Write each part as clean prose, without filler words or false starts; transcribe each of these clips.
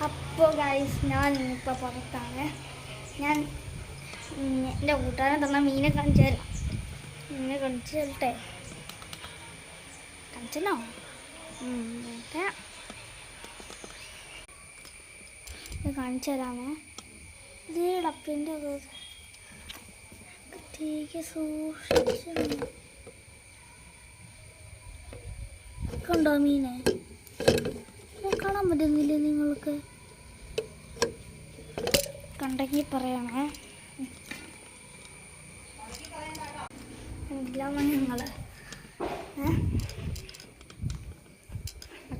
അപ്പോൾ ഗൈസ് ഞാൻ ഇപ്പോൾ പുറത്താണ്. ഞാൻ എൻ്റെ കൂട്ടുകാരൻ തന്ന മീനെ കാണിച്ചു തരാം. മീനെ കാണിച്ചു തരട്ടെ. കാണിച്ചല്ലോ. കാണിച്ചു തരാമേ. ഇത് ഡപ്പിൻ്റെ സൂക്ഷിച്ചു കണ്ടോ മീനെ? കാണാൻ പറ്റുന്നില്ലേ നിങ്ങൾക്ക്? കണ്ടെങ്കിൽ പറയണേ. നിങ്ങൾ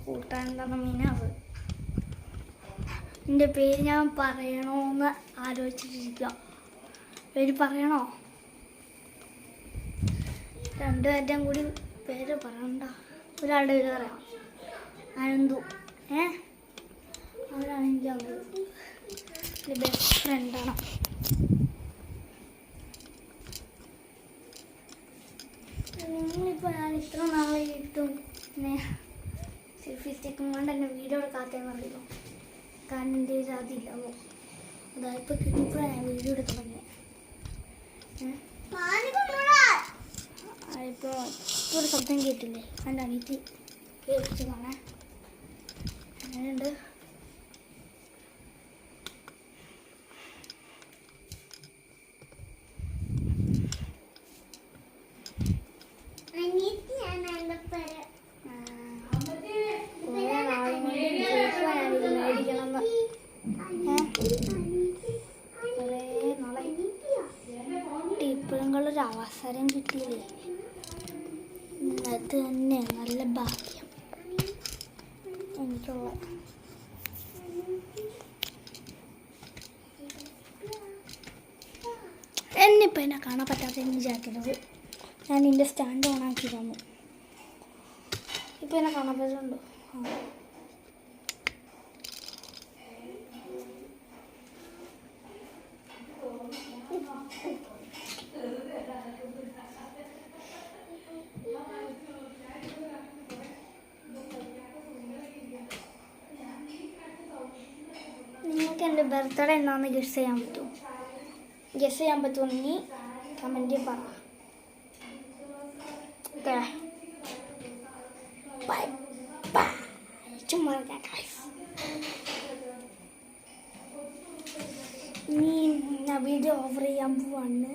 കൂട്ടാൻ തന്ന മീനാണ്. എൻ്റെ പേര് ഞാൻ പറയണോന്ന് ആലോചിച്ചിട്ടിരിക്കുക. പേര് പറയണോ? രണ്ടുപേരുടെയും കൂടി പേര് പറയണ്ട. ഒരാളുടെ പേര് പറയാം, അനന്തു. അവരാണെങ്കിൽ അവർ എൻ്റെ ബെസ്റ്റ് ഫ്രണ്ടാണ്. നിങ്ങളിപ്പോൾ ഞാൻ ഇത്ര നാളെ കിട്ടും പിന്നെ സെൽഫി സ്റ്റിക്കും കൊണ്ട് എൻ്റെ വീഡിയോ എടുക്കാത്തതെന്ന് അറിയുമോ? കാരണം എൻ്റെ ഒരു അതില്ലാമോ. അതായപ്പോൾ കിട്ടിയപ്പോഴാണ് ഞാൻ വീഡിയോ എടുത്ത് തുടങ്ങിയത്. ഇപ്പോൾ ഒരു ശബ്ദം കേട്ടില്ലേ? എൻ്റെ അനിയത്തി കേൾപ്പിച്ചതാണ്. അങ്ങനെയുണ്ട്. ഇപ്പോഴെങ്കിലൊരു അവസരം കിട്ടിയില്ലേ, അത് തന്നെ നല്ല ഭാഗ്യം എനിക്കുള്ള. എന്നിപ്പോൾ എന്നെ കാണാൻ പറ്റാത്തതെന്ന് വിചാരിക്കുന്നത് ഞാൻ എൻ്റെ സ്റ്റാൻഡ് ഓണാക്കി തന്നു. ഇപ്പോൾ എന്നെ കാണാൻ പറ്റുന്നുണ്ടോ? നിങ്ങൾക്ക് എൻ്റെ ബർത്ത്ഡേ എന്നാന്ന് ഗസ് ചെയ്യാൻ പറ്റുമോ? ഗസ് ചെയ്യാൻ പറ്റുമെങ്കിൽ കമൻറ്റിൽ പറ. Okay, bye bye. ചുമ്മാ ഇനി ഞാൻ വീഡിയോ ഓവർ ചെയ്യാൻ പോവാണ്.